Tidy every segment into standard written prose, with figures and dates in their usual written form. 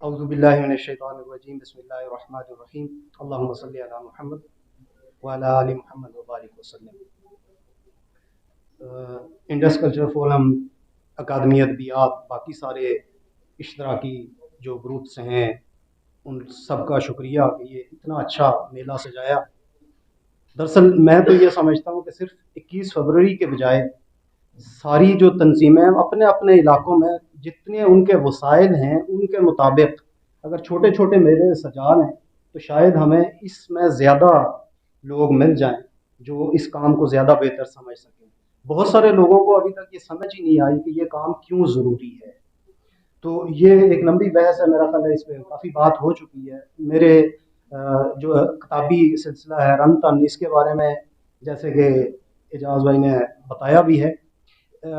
اعوذ باللہ من الشیطان الرجیم بسم اللہ الرحمن الرحیم اللہم صلی علی محمد وعلی آل محمد وبارک وسلم۔ انڈس کلچر فورم، اکادمی ادبیات، باقی سارے اشتراکی جو گروپس ہیں ان سب کا شکریہ کہ یہ اتنا اچھا میلہ سجایا۔ دراصل میں تو یہ سمجھتا ہوں کہ صرف 21 فروری کے بجائے ساری جو تنظیمیں اپنے اپنے علاقوں میں جتنے ان کے وسائل ہیں ان کے مطابق اگر چھوٹے چھوٹے میلے سجا لیں تو شاید ہمیں اس میں زیادہ لوگ مل جائیں جو اس کام کو زیادہ بہتر سمجھ سکیں۔ بہت سارے لوگوں کو ابھی تک یہ سمجھ ہی نہیں آئی کہ یہ کام کیوں ضروری ہے، تو یہ ایک لمبی بحث ہے، میرا خیال ہے اس پہ کافی بات ہو چکی ہے۔ میرے جو کتابی سلسلہ ہے رن تن، اس کے بارے میں جیسے کہ اعجاز بھائی نے بتایا بھی ہے،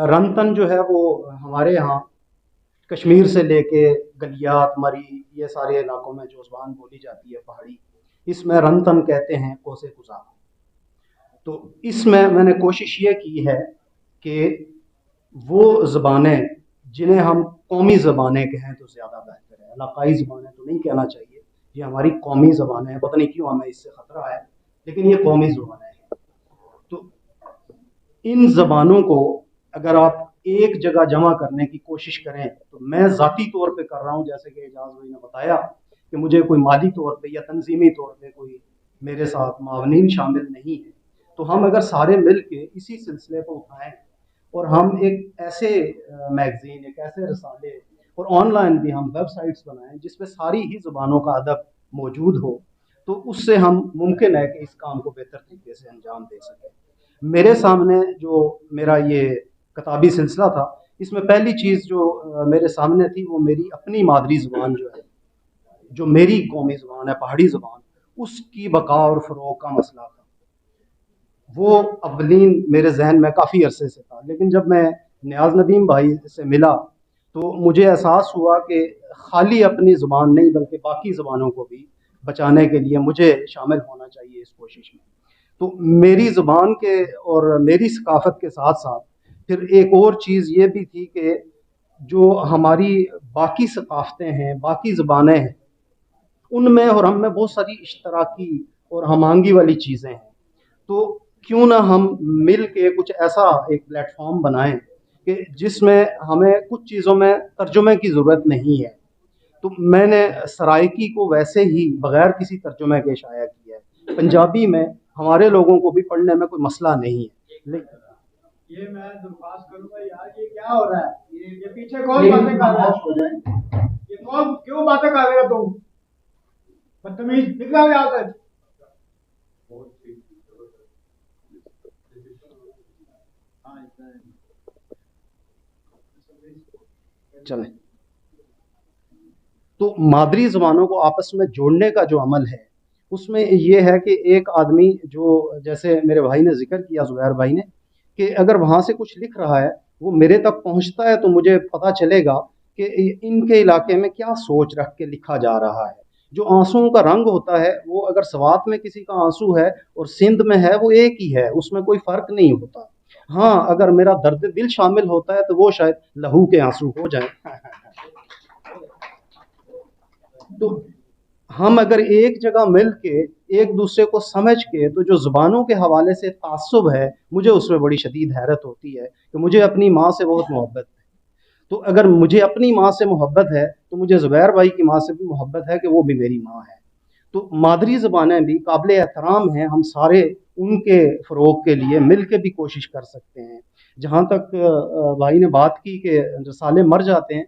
رن تن جو ہے وہ ہمارے ہاں کشمیر سے لے کے گلیات مری یہ سارے علاقوں میں جو زبان بولی جاتی ہے پہاڑی، اس میں رن تن کہتے ہیں کوسے قزا۔ تو اس میں نے کوشش یہ کی ہے کہ وہ زبانیں جنہیں ہم قومی زبانیں کہیں تو زیادہ بہتر ہے، علاقائی زبانیں تو نہیں کہنا چاہیے، یہ ہماری قومی زبانیں ہیں، پتہ نہیں کیوں ہمیں اس سے خطرہ ہے لیکن یہ قومی زبانیں ہیں۔ تو ان زبانوں کو اگر آپ ایک جگہ جمع کرنے کی کوشش کریں تو میں ذاتی طور پہ کر رہا ہوں، جیسے کہ اعجاز بھائی نے بتایا کہ مجھے کوئی مالی طور پہ یا تنظیمی طور پہ کوئی میرے ساتھ معاونین شامل نہیں ہیں، تو ہم اگر سارے مل کے اسی سلسلے کو اٹھائیں اور ہم ایک ایسے میگزین، ایک ایسے رسالے اور آن لائن بھی ہم ویب سائٹس بنائیں جس پہ ساری ہی زبانوں کا ادب موجود ہو، تو اس سے ہم ممکن ہے کہ اس کام کو بہتر طریقے سے انجام دے سکیں۔ میرے سامنے جو میرا یہ کتابی سلسلہ تھا، اس میں پہلی چیز جو میرے سامنے تھی وہ میری اپنی مادری زبان جو ہے، جو میری قومی زبان ہے پہاڑی زبان، اس کی بقا اور فروغ کا مسئلہ تھا۔ وہ اولین میرے ذہن میں کافی عرصے سے تھا، لیکن جب میں نیاز ندیم بھائی سے ملا تو مجھے احساس ہوا کہ خالی اپنی زبان نہیں بلکہ باقی زبانوں کو بھی بچانے کے لیے مجھے شامل ہونا چاہیے اس کوشش میں۔ تو میری زبان کے اور میری ثقافت کے ساتھ ساتھ پھر ایک اور چیز یہ بھی تھی کہ جو ہماری باقی ثقافتیں ہیں، باقی زبانیں ہیں، ان میں اور ہم میں بہت ساری اشتراکی اور ہم آہنگی والی چیزیں ہیں، تو کیوں نہ ہم مل کے کچھ ایسا ایک پلیٹ فارم بنائیں کہ جس میں ہمیں کچھ چیزوں میں ترجمے کی ضرورت نہیں ہے۔ تو میں نے سرائکی کو ویسے ہی بغیر کسی ترجمے کے شائع کیا ہے، پنجابی میں ہمارے لوگوں کو بھی پڑھنے میں کوئی مسئلہ نہیں ہے۔ یہ میں درخواست کروں گا یار، یہ کیا ہو رہا ہے؟ یہ پیچھے کون باتیں کر رہا ہے؟ یہ کون کیوں باتیں کر رہے ہو تم؟ بدتمیز، نکلا یہاں سے۔ چلیں، تو مادری زبانوں کو آپس میں جوڑنے کا جو عمل ہے اس میں یہ ہے کہ ایک آدمی جو جیسے میرے بھائی نے ذکر کیا، زبیر بھائی نے، کہ اگر وہاں سے کچھ لکھ رہا ہے وہ میرے تک پہنچتا ہے تو مجھے پتہ چلے گا کہ ان کے علاقے میں کیا سوچ رکھ کے لکھا جا رہا ہے۔ جو آنسوؤں کا رنگ ہوتا ہے وہ اگر سوات میں کسی کا آنسو ہے اور سندھ میں ہے وہ ایک ہی ہے، اس میں کوئی فرق نہیں ہوتا۔ ہاں اگر میرا درد دل شامل ہوتا ہے تو وہ شاید لہو کے آنسو ہو جائیں۔ تو ہم اگر ایک جگہ مل کے ایک دوسرے کو سمجھ کے، تو جو زبانوں کے حوالے سے تعصب ہے مجھے اس میں بڑی شدید حیرت ہوتی ہے کہ مجھے اپنی ماں سے بہت محبت ہے، تو اگر مجھے اپنی ماں سے محبت ہے تو مجھے زبیر بھائی کی ماں سے بھی محبت ہے کہ وہ بھی میری ماں ہے۔ تو مادری زبانیں بھی قابل احترام ہیں، ہم سارے ان کے فروغ کے لیے مل کے بھی کوشش کر سکتے ہیں۔ جہاں تک بھائی نے بات کی کہ رسالے مر جاتے ہیں،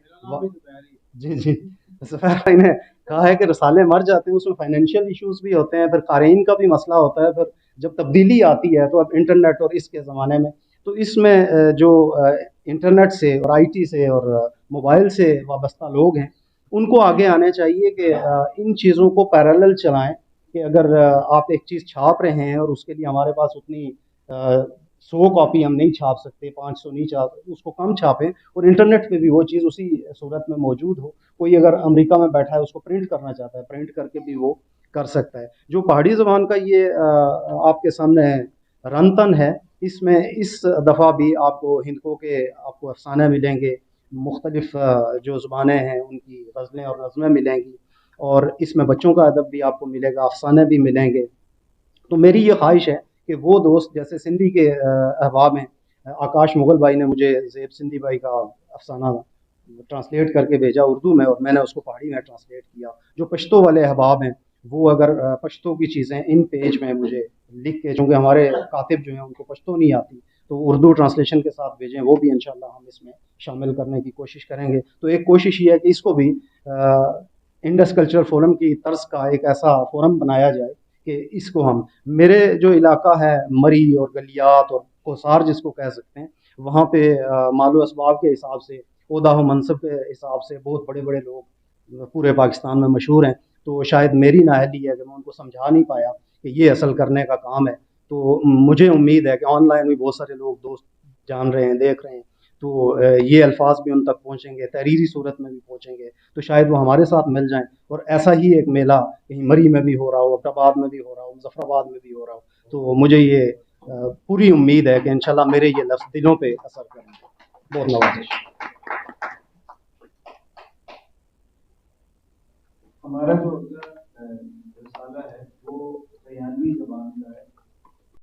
جی جی زبیر بھائی نے کہا ہے کہ رسالے مر جاتے ہیں، اس میں فائنینشیل ایشوز بھی ہوتے ہیں، پھر قارئین کا بھی مسئلہ ہوتا ہے، پھر جب تبدیلی آتی ہے تو اب انٹرنیٹ اور اس کے زمانے میں تو اس میں جو انٹرنیٹ سے اور آئی ٹی سے اور موبائل سے وابستہ لوگ ہیں ان کو آگے آنے چاہیے کہ ان چیزوں کو پیرالل چلائیں، کہ اگر آپ ایک چیز چھاپ رہے ہیں اور اس کے لیے ہمارے پاس اتنی 100 کاپی ہم نہیں چھاپ سکتے، 500 نہیں چھاپ، اس کو کم چھاپیں اور انٹرنیٹ پہ بھی وہ چیز اسی صورت میں موجود ہو۔ کوئی اگر امریکہ میں بیٹھا ہے اس کو پرنٹ کرنا چاہتا ہے، پرنٹ کر کے بھی وہ کر سکتا ہے۔ جو پہاڑی زبان کا یہ آپ کے سامنے رن تن ہے، اس میں اس دفعہ بھی آپ کو ہندکوں کے آپ کو افسانے ملیں گے، مختلف جو زبانیں ہیں ان کی غزلیں اور نظمیں ملیں گی، اور اس میں بچوں کا ادب بھی آپ کو ملے گا، افسانے بھی ملیں گے۔ تو میری یہ خواہش ہے کہ وہ دوست جیسے سندھی کے احباب ہیں، آکاش مغل بھائی نے مجھے زیب سندھی بھائی کا افسانہ ٹرانسلیٹ کر کے بھیجا اردو میں، اور میں نے اس کو پہاڑی میں ٹرانسلیٹ کیا۔ جو پشتو والے احباب ہیں وہ اگر پشتو کی چیزیں ان پیج میں مجھے لکھ کے، چونکہ ہمارے کاتب جو ہیں ان کو پشتو نہیں آتی، تو اردو ٹرانسلیشن کے ساتھ بھیجیں، وہ بھی انشاءاللہ ہم اس میں شامل کرنے کی کوشش کریں گے۔ تو ایک کوشش یہ ہے کہ اس کو بھی انڈس کلچرل فورم کی طرز کا ایک ایسا فورم بنایا جائے کہ اس کو ہم، میرے جو علاقہ ہے مری اور گلیات اور کوسار جس کو کہہ سکتے ہیں، وہاں پہ مال و اسباب کے حساب سے، عہدہ و منصب کے حساب سے بہت بڑے بڑے لوگ پورے پاکستان میں مشہور ہیں۔ تو شاید میری نااہلی ہے کہ میں ان کو سمجھا نہیں پایا کہ یہ اصل کرنے کا کام ہے۔ تو مجھے امید ہے کہ آن لائن بھی بہت سارے لوگ دوست جان رہے ہیں، دیکھ رہے ہیں، تو یہ الفاظ بھی ان تک پہنچیں گے، تحریری صورت میں بھی پہنچیں گے، تو شاید وہ ہمارے ساتھ مل جائیں، اور ایسا ہی ایک میلہ کہیں مری میں بھی ہو رہا ہو، آباد میں بھی ہو رہا ہو، مظفر آباد میں بھی ہو رہا ہو۔ تو مجھے یہ پوری امید ہے کہ انشاءاللہ میرے یہ لفظ دلوں پہ اثر کریں گے۔ بہت نوازش۔ ہمارا جو